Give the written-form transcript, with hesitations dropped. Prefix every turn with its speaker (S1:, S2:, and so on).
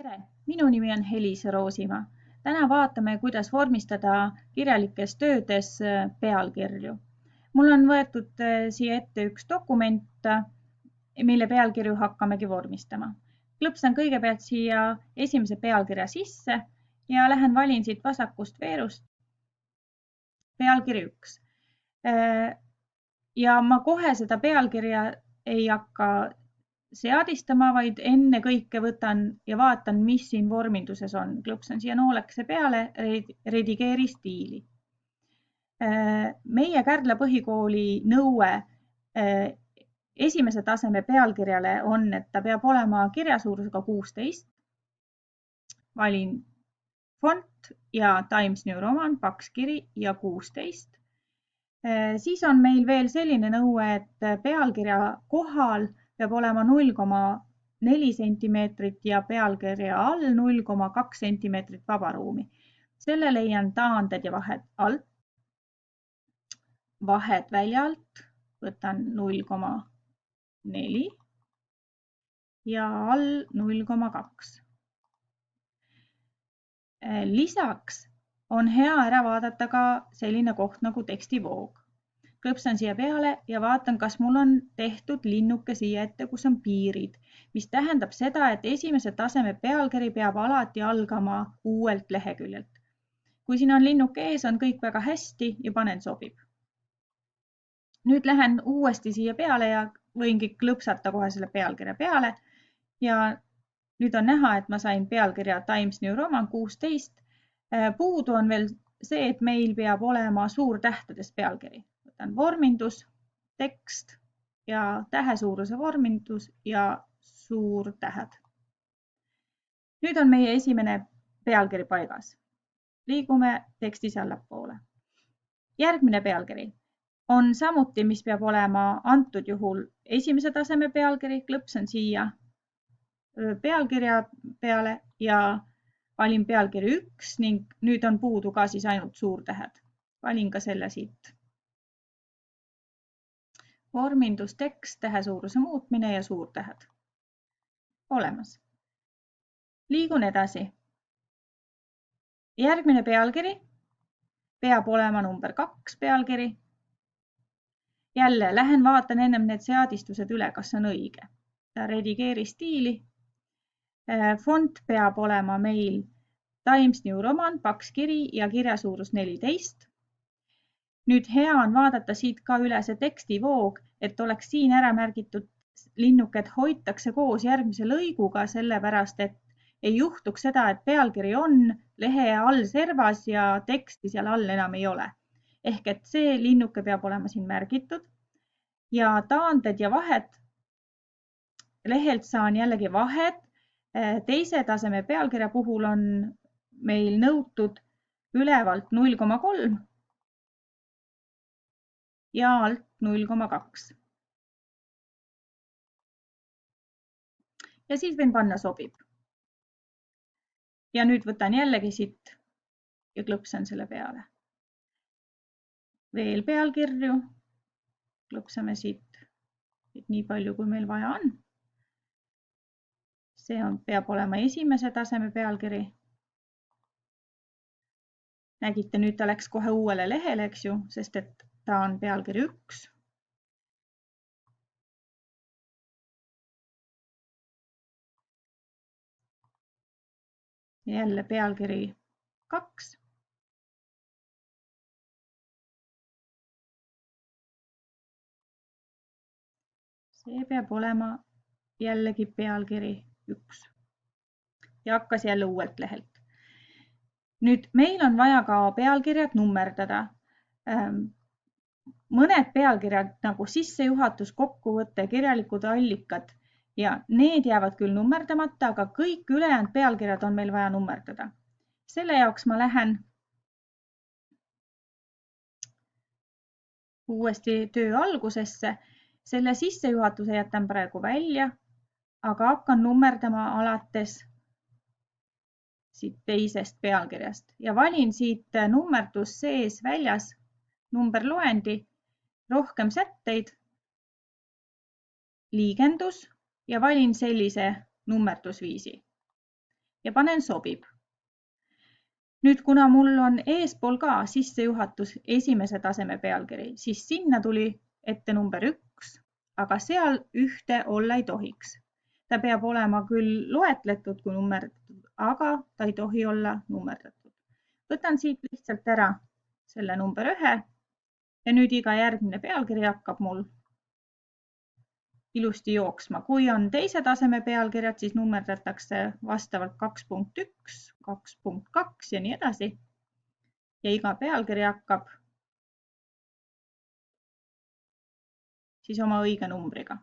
S1: Tere, minu nimi on Helise Roosimaa. Täna vaatame, kuidas vormistada kirjalikes töödes pealkirju. Mul on võetud siia ette üks dokument, mille pealkirju hakkamegi vormistama. Klõpsan kõigepealt siia esimese pealkirja sisse ja lähen valin siit vasakust veerust pealkiri 1. Ja ma kohe seda pealkirja ei hakka seadistama, vaid enne kõike võtan ja vaatan, mis siin vorminduses on. Klõpsan siia noolekese peale, redigeeri stiili. Meie Kärdla põhikooli nõue esimese taseme pealkirjale on, et ta peab olema kirjasuurusega 16. Valin font ja Times New Roman, paks kiri ja 16. Siis on meil veel selline nõue, et pealkirja kohal peab olema 0,4 sentimeetrit ja pealkirja all 0,2 sentimeetrit vabaruumi. Selle leian taanded ja vahed alt. Vahed välja alt võtan 0,4 ja all 0,2. Lisaks on hea ära vaadata ka selline koht nagu tekstivoog. Klõpsan siia peale ja vaatan, kas mul on tehtud linnuke siia ette, kus on piirid, mis tähendab seda, et esimese taseme pealkiri peab alati algama uuelt leheküljelt. Kui siin on linnuke ees, on kõik väga hästi ja panen sobib. Nüüd lähen uuesti siia peale ja võingi klõpsata kohe selle pealkirja peale. Ja nüüd on näha, et ma sain pealkirja Times New Roman 16. Puudu on veel see, et meil peab olema suurtähtedest pealkiri. Võtan vormindus, tekst ja tähesuuruse vormindus ja suurtähed. Nüüd on meie esimene pealkiri paigas. Liigume tekstis allapoole. Järgmine pealkiri on samuti, mis peab olema antud juhul esimese taseme pealkiri. Klõpsan siia pealkirja peale ja valin pealkiri 1 ning nüüd on puudu ka siis ainult suurtähed. Valin ka selle siit. Vormindus, tekst, tähesuuruse muutmine ja suurtähed. Olemas. Liigun edasi. Järgmine pealkiri peab olema number 2 pealkiri. Jälle lähen vaatan ennem need seadistused üle, kas on õige. Redigeeri stiili. Font peab olema meil Times New Roman, paks kiri ja kirjasuurus 14. Nüüd hea on vaadata siit ka üle see tekstivoog, et oleks siin ära märgitud linnuked hoitakse koos järgmise lõiguga, sellepärast et ei juhtuks seda, et pealkiri on lehe all servas ja teksti seal all enam ei ole. Ehk et see linnuke peab olema siin märgitud ja taanded ja vahed. Lehelt saan jällegi vahed. Teise taseme pealkirja puhul on meil nõutud ülevalt 0,3 ja alt 0,2. Ja siis võin panna sobib. Ja nüüd võtan jällegi siit ja klõpsan selle peale. Veel pealkirju. Klõpsame siit nii palju, kui meil vaja on. See peab olema esimese taseme pealkiri. Nägite, nüüd ta läks kohe uuele lehele, eks ju, sest et ta on pealkiri 1. Jälle pealkiri 2. See peab olema jällegi pealkiri 1. Ja hakkas jälle uuelt lehelt. Nüüd meil on vaja ka pealkirjad nummerdada. Mõned pealkirjad nagu sissejuhatus, kokkuvõte, kirjalikud allikad ja need jäävad küll nummerdamata, aga kõik ülejäänud pealkirjad on meil vaja nummerdada. Selle jaoks ma lähen uuesti töö algusesse. Selle sissejuhatuse jätan praegu välja, aga hakkan nummerdama alates siit teisest pealkirjast ja valin siit nummerdus sees väljas numberloendi, rohkem sätteid, liigendus ja valin sellise nummerdusviisi. ja panen sobib. Nüüd, kuna mul on eespool ka sissejuhatus esimese taseme pealkiri, siis sinna tuli ette number 1, aga seal ühte olla ei tohiks. Ta peab olema küll loetletud kui nummerdatud, aga ta ei tohi olla nummerdatud. Võtan siit lihtsalt ära selle number 1 ja nüüd iga järgmine pealkiri hakkab mul ilusti jooksma. Kui on teise taseme pealkirjad, siis nummerdatakse vastavalt 2.1, 2.2 ja nii edasi. Ja iga pealkiri hakkab siis oma õige numbriga.